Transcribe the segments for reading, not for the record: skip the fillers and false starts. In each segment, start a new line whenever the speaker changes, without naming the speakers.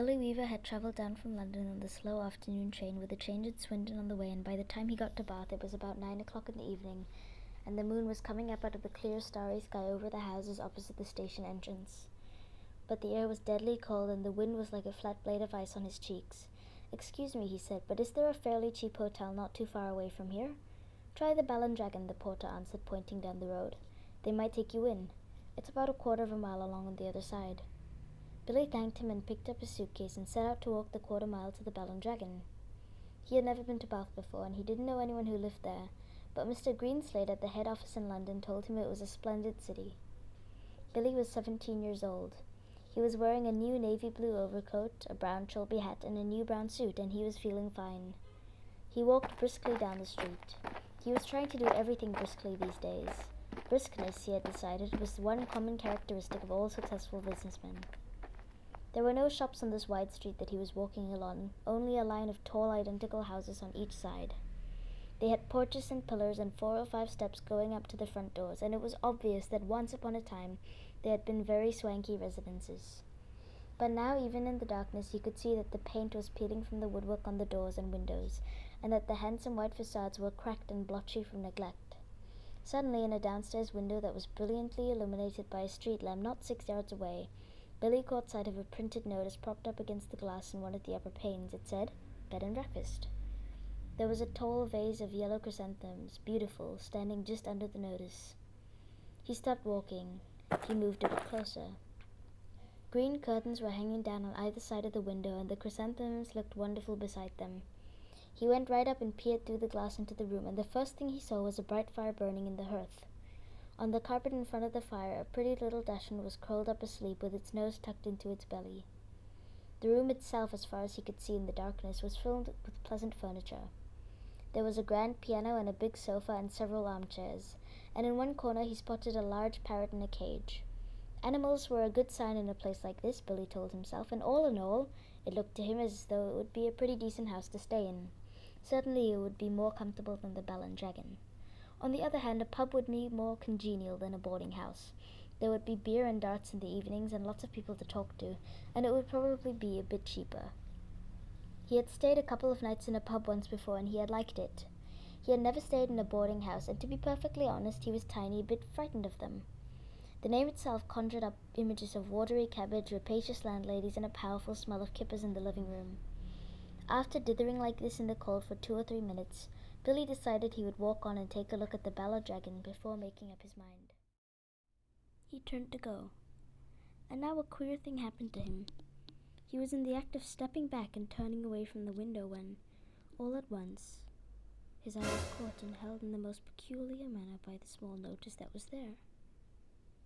Billy Weaver had travelled down from London on the slow afternoon train with a change at Swindon on the way, and by the time he got to Bath it was about 9 o'clock in the evening, and the moon was coming up out of the clear starry sky over the houses opposite the station entrance. But the air was deadly cold, and the wind was like a flat blade of ice on his cheeks. "Excuse me," he said, "but is there a fairly cheap hotel not too far away from here?" "Try the Bell and Dragon," the porter answered, pointing down the road. "They might take you in. It's about a quarter of a mile along on the other side." Billy thanked him and picked up his suitcase and set out to walk the quarter mile to the Bell and Dragon. He had never been to Bath before, and he didn't know anyone who lived there, but Mr. Greenslade at the head office in London told him it was a splendid city. Billy was 17 years old. He was wearing a new navy blue overcoat, a brown Trilby hat, and a new brown suit, and he was feeling fine. He walked briskly down the street. He was trying to do everything briskly these days. Briskness, he had decided, was the one common characteristic of all successful businessmen. There were no shops on this wide street that he was walking along, only a line of tall, identical houses on each side. They had porches and pillars and 4 or 5 steps going up to the front doors, and it was obvious that once upon a time they had been very swanky residences. But now, even in the darkness, he could see that the paint was peeling from the woodwork on the doors and windows, and that the handsome white facades were cracked and blotchy from neglect. Suddenly, in a downstairs window that was brilliantly illuminated by a street lamp not 6 yards away, Billy caught sight of a printed notice propped up against the glass in one of the upper panes. It said, "Bed and Breakfast." There was a tall vase of yellow chrysanthemums, beautiful, standing just under the notice. He stopped walking. He moved a bit closer. Green curtains were hanging down on either side of the window, and the chrysanthemums looked wonderful beside them. He went right up and peered through the glass into the room, and the first thing he saw was a bright fire burning in the hearth. On the carpet in front of the fire, a pretty little dachshund was curled up asleep with its nose tucked into its belly. The room itself, as far as he could see in the darkness, was filled with pleasant furniture. There was a grand piano and a big sofa and several armchairs, and in one corner he spotted a large parrot in a cage. Animals were a good sign in a place like this, Billy told himself, and all in all, it looked to him as though it would be a pretty decent house to stay in. Certainly it would be more comfortable than the Bell and Dragon. On the other hand, a pub would be more congenial than a boarding house. There would be beer and darts in the evenings and lots of people to talk to, and it would probably be a bit cheaper. He had stayed a couple of nights in a pub once before, and he had liked it. He had never stayed in a boarding house, and to be perfectly honest, he was a tiny bit frightened of them. The name itself conjured up images of watery cabbage, rapacious landladies, and a powerful smell of kippers in the living room. After dithering like this in the cold for 2 or 3 minutes, Billy decided he would walk on and take a look at the Bell and Dragon before making up his mind. He turned to go, and now a queer thing happened to him. He was in the act of stepping back and turning away from the window when, all at once, his eye was caught and held in the most peculiar manner by the small notice that was there.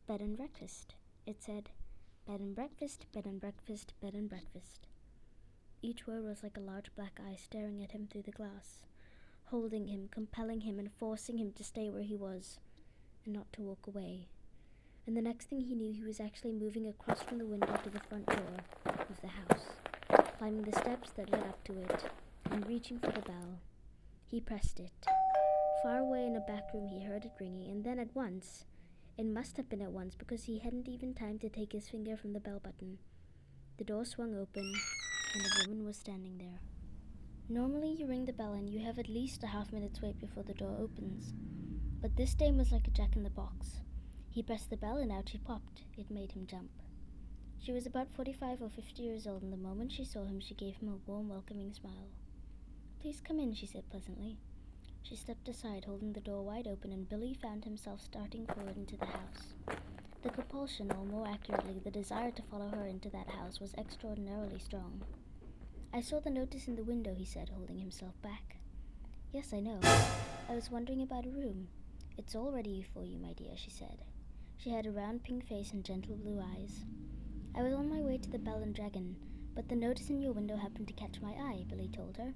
"Bed and Breakfast," it said. "Bed and Breakfast, Bed and Breakfast, Bed and Breakfast." Each word was like a large black eye staring at him through the glass, holding him, compelling him, and forcing him to stay where he was, and not to walk away. And the next thing he knew, he was actually moving across from the window to the front door of the house, climbing the steps that led up to it, and reaching for the bell. He pressed it. Far away in a back room he heard it ringing, and then at once, it must have been at once because he hadn't even time to take his finger from the bell button, the door swung open, and a woman was standing there. Normally you ring the bell and you have at least a half-minute's wait before the door opens, but this dame was like a jack-in-the-box. He pressed the bell and out she popped. It made him jump. She was about 45 or 50 years old, and the moment she saw him she gave him a warm, welcoming smile. "Please come in," she said pleasantly. She stepped aside, holding the door wide open, and Billy found himself starting forward into the house. The compulsion, or more accurately, the desire to follow her into that house was extraordinarily strong. "I saw the notice in the window," he said, holding himself back. "Yes, I know. I was wondering about a room. It's all ready for you, my dear," she said. She had a round pink face and gentle blue eyes. "I was on my way to the Bell and Dragon, but the notice in your window happened to catch my eye," Billy told her.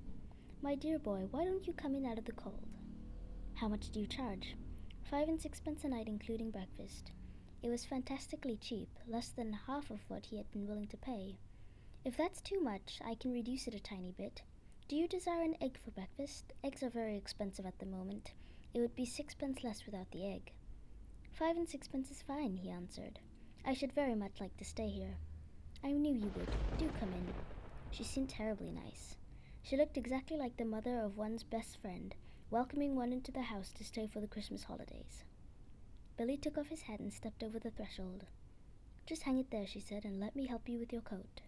"My dear boy, why don't you come in out of the cold?" "How much do you charge?" 5 and 6 a night, including breakfast. It was fantastically cheap, less than half of what he had been willing to pay. "If that's too much, I can reduce it a tiny bit. Do you desire an egg for breakfast? Eggs are very expensive at the moment. It would be 6 less without the egg." 5 and 6 is fine," he answered. "I should very much like to stay here." "I knew you would. Do come in." She seemed terribly nice. She looked exactly like the mother of one's best friend, welcoming one into the house to stay for the Christmas holidays. Billy took off his hat and stepped over the threshold. "Just hang it there," she said, "and let me help you with your coat."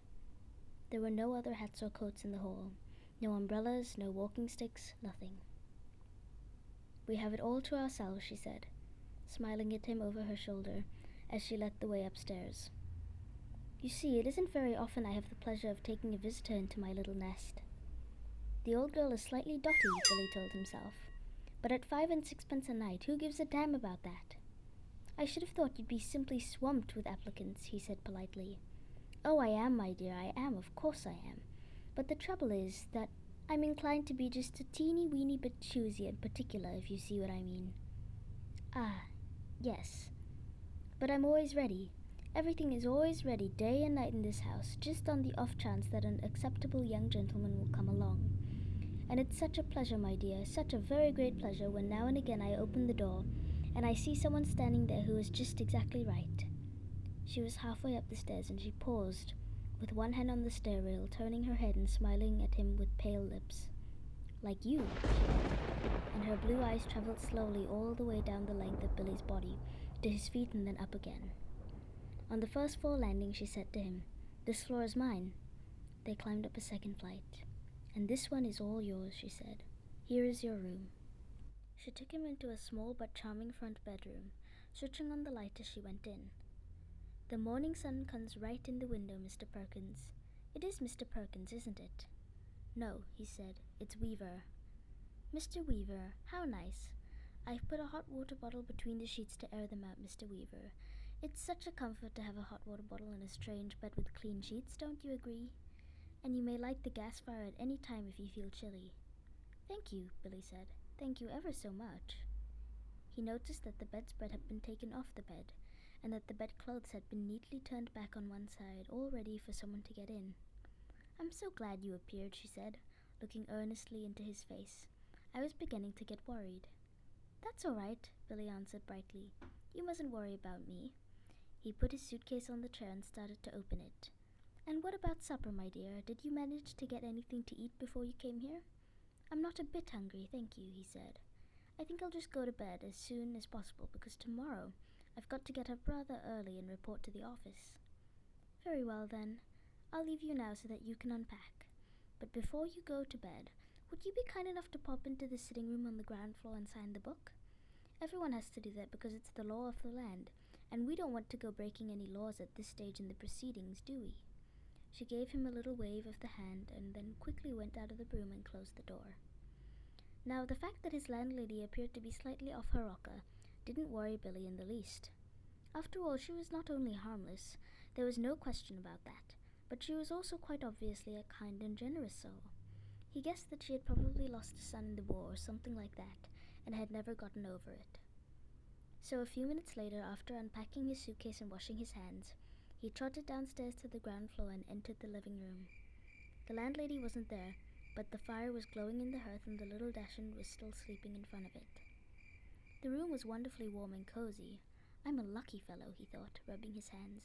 There were no other hats or coats in the hall. No umbrellas, no walking sticks, nothing. "We have it all to ourselves," she said, smiling at him over her shoulder as she led the way upstairs. "You see, it isn't very often I have the pleasure of taking a visitor into my little nest." The old girl is slightly dotty, Billy told himself. But at 5 and 6 pence a night, who gives a damn about that? "I should have thought you'd be simply swamped with applicants," he said politely. "Oh, I am, my dear, I am, of course I am. But the trouble is that I'm inclined to be just a teeny-weeny bit choosy and particular, if you see what I mean." "Ah, yes. But I'm always ready. Everything is always ready, day and night in this house, just on the off chance that an acceptable young gentleman will come along. And it's such a pleasure, my dear, such a very great pleasure, when now and again I open the door and I see someone standing there who is just exactly right." She was halfway up the stairs and she paused, with one hand on the stair rail, turning her head and smiling at him with pale lips. "Like you," she added, and her blue eyes traveled slowly all the way down the length of Billy's body, to his feet and then up again. On the first floor landing, she said to him, "This floor is mine." They climbed up a second flight. "And this one is all yours," she said. "Here is your room." She took him into a small but charming front bedroom, switching on the light as she went in. "The morning sun comes right in the window, Mr. Perkins. It is Mr. Perkins, isn't it?" "No," he said, "it's Weaver." "Mr. Weaver, how nice. I've put a hot water bottle between the sheets to air them out, Mr. Weaver. It's such a comfort to have a hot water bottle in a strange bed with clean sheets, don't you agree? And you may light the gas fire at any time if you feel chilly." "Thank you," Billy said. "Thank you ever so much." He noticed that the bedspread had been taken off the bed, and that the bedclothes had been neatly turned back on one side, all ready for someone to get in. "I'm so glad you appeared," she said, looking earnestly into his face. "I was beginning to get worried." "That's all right," Billy answered brightly. "You mustn't worry about me." He put his suitcase on the chair and started to open it. "And what about supper, my dear? Did you manage to get anything to eat before you came here?" "I'm not a bit hungry, thank you," he said. "I think I'll just go to bed as soon as possible, because tomorrow I've got to get up rather early and report to the office." "Very well, then. I'll leave you now so that you can unpack. But before you go to bed, would you be kind enough to pop into the sitting room on the ground floor and sign the book? Everyone has to do that because it's the law of the land, and we don't want to go breaking any laws at this stage in the proceedings, do we?" She gave him a little wave of the hand and then quickly went out of the room and closed the door. Now, the fact that his landlady appeared to be slightly off her rocker didn't worry Billy in the least. After all, she was not only harmless, there was no question about that, but she was also quite obviously a kind and generous soul. He guessed that she had probably lost a son in the war or something like that, and had never gotten over it. So a few minutes later, after unpacking his suitcase and washing his hands, he trotted downstairs to the ground floor and entered the living room. The landlady wasn't there, but the fire was glowing in the hearth and the little dachshund was still sleeping in front of it. The room was wonderfully warm and cozy. "I'm a lucky fellow," he thought, rubbing his hands.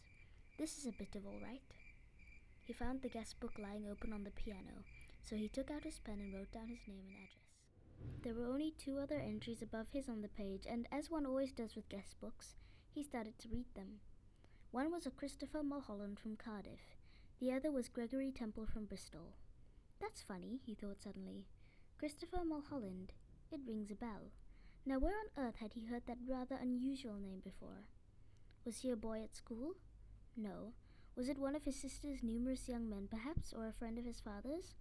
"This is a bit of all right." He found the guest book lying open on the piano, so he took out his pen and wrote down his name and address. There were only 2 other entries above his on the page, and as one always does with guest books, he started to read them. One was a Christopher Mulholland from Cardiff. The other was Gregory Temple from Bristol. "That's funny," he thought suddenly. "Christopher Mulholland. It rings a bell. Now where on earth had he heard that rather unusual name before? Was he a boy at school? No. Was it one of his sister's numerous young men, perhaps, or a friend of his father's?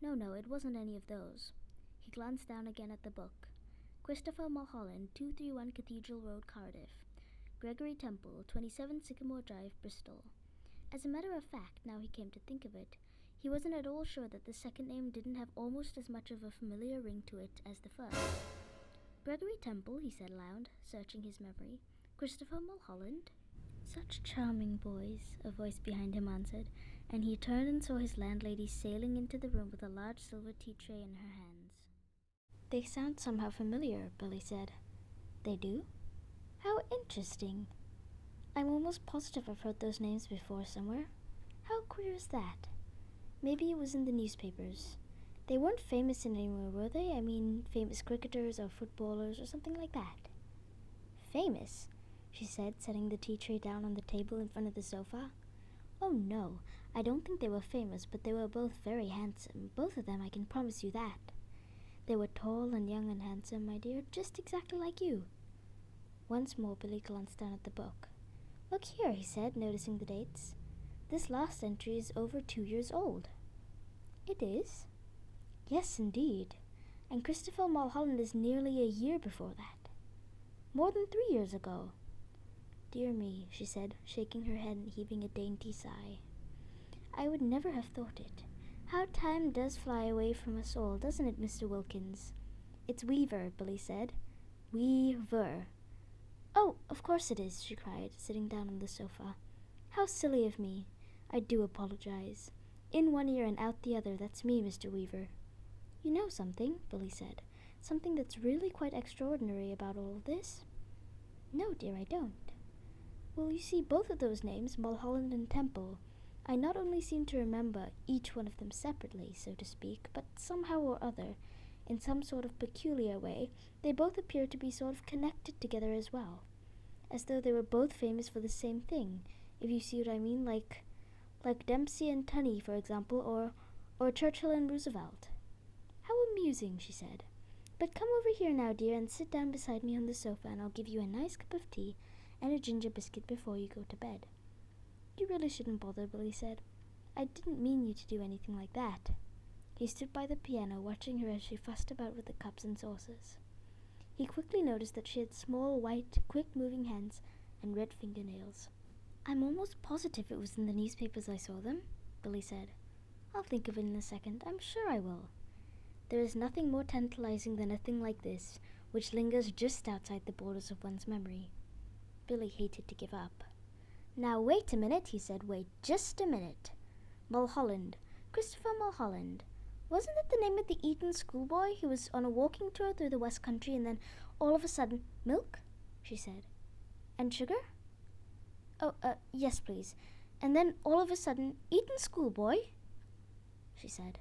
No, it wasn't any of those." He glanced down again at the book. "Christopher Mulholland, 231 Cathedral Road, Cardiff. Gregory Temple, 27 Sycamore Drive, Bristol." As a matter of fact, now he came to think of it, he wasn't at all sure that the second name didn't have almost as much of a familiar ring to it as the first. "Gregory Temple," he said aloud, searching his memory. "Christopher Mulholland?" "Such charming boys," a voice behind him answered, and he turned and saw his landlady sailing into the room with a large silver tea tray in her hands. "They sound somehow familiar," Billy said. "They do? How interesting. I'm almost positive I've heard those names before somewhere. How queer is that? Maybe it was in the newspapers. They weren't famous in anywhere, were they? I mean, famous cricketers or footballers or something like that. Famous? She said, setting the tea tray down on the table in front of the sofa. Oh no, I don't think they were famous, but they were both very handsome. Both of them, I can promise you that. They were tall and young and handsome, my dear, just exactly like you. Once more Billy glanced down at the book. Look here, he said, noticing the dates. This last entry is over 2 years old. It is? Yes, indeed. And Christopher Mulholland is nearly a year before that. More than 3 years ago. Dear me, she said, shaking her head and heaving a dainty sigh. I would never have thought it. How time does fly away from us all, doesn't it, Mr. Wilkins? It's Weaver, Billy said. Weaver. Oh, of course it is, she cried, sitting down on the sofa. How silly of me. I do apologize. In one ear and out the other, that's me, Mr. Weaver. You know something, Billy said. Something that's really quite extraordinary about all of this? No, dear, I don't. Well, you see, both of those names, Mulholland and Temple, I not only seem to remember each one of them separately, so to speak, but somehow or other, in some sort of peculiar way, they both appear to be sort of connected together as well. As though they were both famous for the same thing, if you see what I mean, like Dempsey and Tunney, for example, or Churchill and Roosevelt. How amusing, she said. But come over here now, dear, and sit down beside me on the sofa, and I'll give you a nice cup of tea and a ginger biscuit before you go to bed. You really shouldn't bother, Billy said. I didn't mean you to do anything like that. He stood by the piano, watching her as she fussed about with the cups and saucers. He quickly noticed that she had small, white, quick-moving hands and red fingernails. I'm almost positive it was in the newspapers I saw them, Billy said. I'll think of it in a second. I'm sure I will. There is nothing more tantalizing than a thing like this, which lingers just outside the borders of one's memory. Billy hated to give up. Now wait a minute, he said. Wait just a minute. Mulholland. Christopher Mulholland. Wasn't that the name of the Eton schoolboy who was on a walking tour through the West Country and then all of a sudden... Milk? She said. And sugar? Oh, yes, please. And then all of a sudden, Eton schoolboy? She said.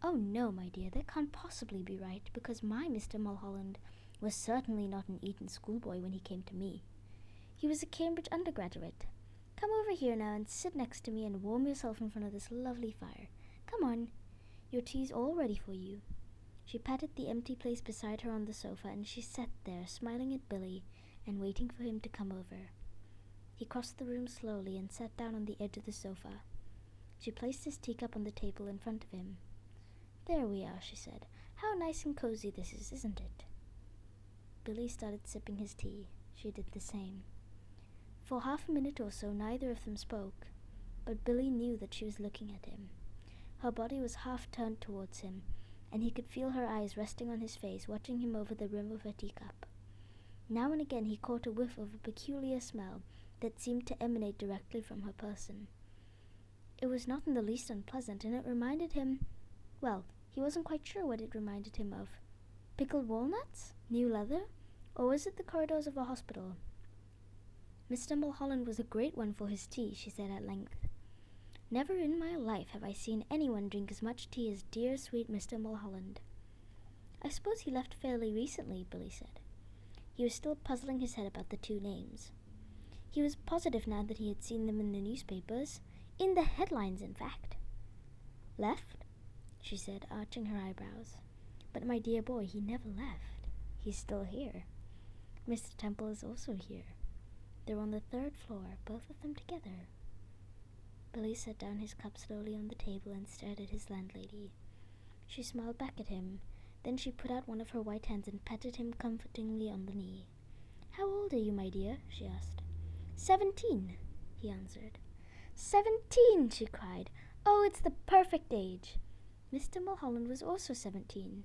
Oh, no, my dear, that can't possibly be right, because my Mr. Mulholland was certainly not an Eton schoolboy when he came to me. He was a Cambridge undergraduate. Come over here now and sit next to me and warm yourself in front of this lovely fire. Come on. Your tea's all ready for you. She patted the empty place beside her on the sofa, and she sat there, smiling at Billy and waiting for him to come over. He crossed the room slowly and sat down on the edge of the sofa. She placed his teacup on the table in front of him. There we are, she said. How nice and cozy this is, isn't it? Billy started sipping his tea. She did the same. For half a minute or so, neither of them spoke, but Billy knew that she was looking at him. Her body was half turned towards him, and he could feel her eyes resting on his face, watching him over the rim of her teacup. Now and again he caught a whiff of a peculiar smell that seemed to emanate directly from her person. It was not in the least unpleasant, and it reminded him, well, he wasn't quite sure what it reminded him of. Pickled walnuts? New leather? Or was it the corridors of a hospital? Mr. Mulholland was a great one for his tea, she said at length. Never in my life have I seen anyone drink as much tea as dear, sweet Mr. Mulholland. I suppose he left fairly recently, Billy said. He was still puzzling his head about the two names. He was positive now that he had seen them in the newspapers, in the headlines, in fact. Left? She said, arching her eyebrows. But my dear boy, he never left. He's still here. Mr. Temple is also here. They're on the 3rd floor, both of them together. Billy set down his cup slowly on the table and stared at his landlady. She smiled back at him. Then she put out one of her white hands and patted him comfortingly on the knee. How old are you, my dear? She asked. 17, he answered. 17, she cried. Oh, it's the perfect age. Mr. Mulholland was also 17,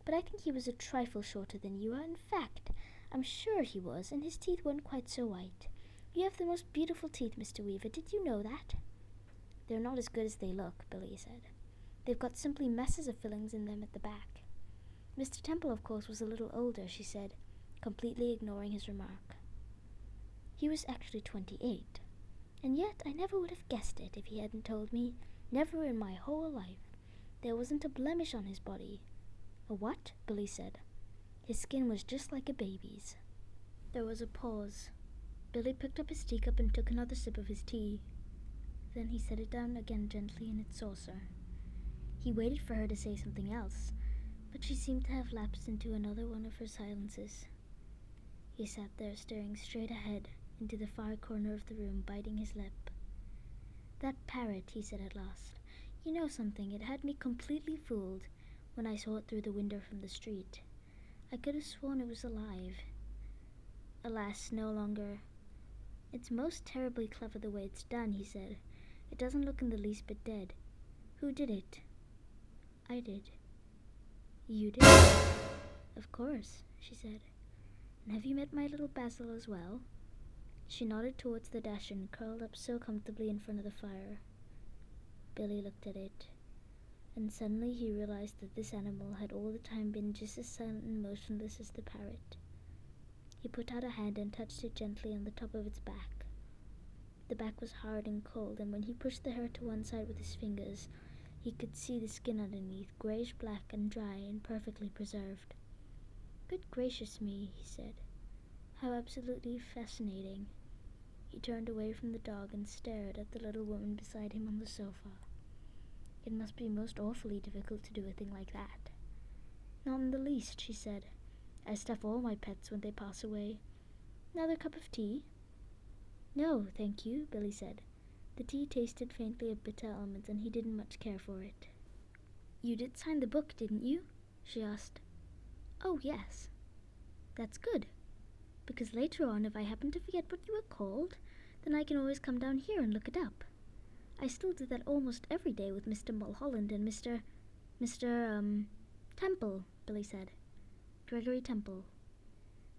but I think he was a trifle shorter than you are. In fact, I'm sure he was, and his teeth weren't quite so white. You have the most beautiful teeth, Mr. Weaver. Did you know that? They're not as good as they look, Billy said. They've got simply masses of fillings in them at the back. Mr. Temple, of course, was a little older, she said, completely ignoring his remark. He was actually 28, and yet I never would have guessed it if he hadn't told me. Never in my whole life. There wasn't a blemish on his body. A what? Billy said. His skin was just like a baby's. There was a pause. Billy picked up his teacup and took another sip of his tea. Then he set it down again gently in its saucer. He waited for her to say something else, but she seemed to have lapsed into another one of her silences. He sat there staring straight ahead into the far corner of the room, biting his lip. That parrot, he said at last. You know something, it had me completely fooled when I saw it through the window from the street. I could have sworn it was alive. Alas, no longer. It's most terribly clever the way it's done, he said. It doesn't look in the least bit dead. Who did it? I did. You did? Of course, she said. And have you met my little Basil as well? She nodded towards the Dachshund, curled up so comfortably in front of the fire. Billy looked at it, and suddenly he realized that this animal had all the time been just as silent and motionless as the parrot. He put out a hand and touched it gently on the top of its back. The back was hard and cold, and when he pushed the hair to one side with his fingers, he could see the skin underneath, grayish-black and dry and perfectly preserved. Good gracious me, he said. How absolutely fascinating. He turned away from the dog and stared at the little woman beside him on the sofa. It must be most awfully difficult to do a thing like that. Not in the least, she said. I stuff all my pets when they pass away. Another cup of tea? No, thank you, Billy said. The tea tasted faintly of bitter almonds, and he didn't much care for it. You did sign the book, didn't you? She asked. Oh, yes. That's good, because later on, if I happen to forget what you were called, then I can always come down here and look it up. I still do that almost every day with Mr. Mulholland and Mr. Temple, Billy said. Gregory Temple.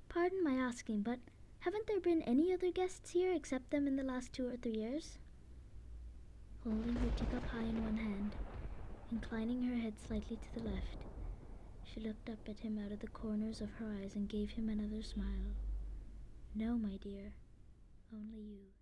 Pardon my asking, but haven't there been any other guests here except them in the last 2 or 3 years? Holding her teacup high in one hand, inclining her head slightly to the left, she looked up at him out of the corners of her eyes and gave him another smile. No, my dear, only you.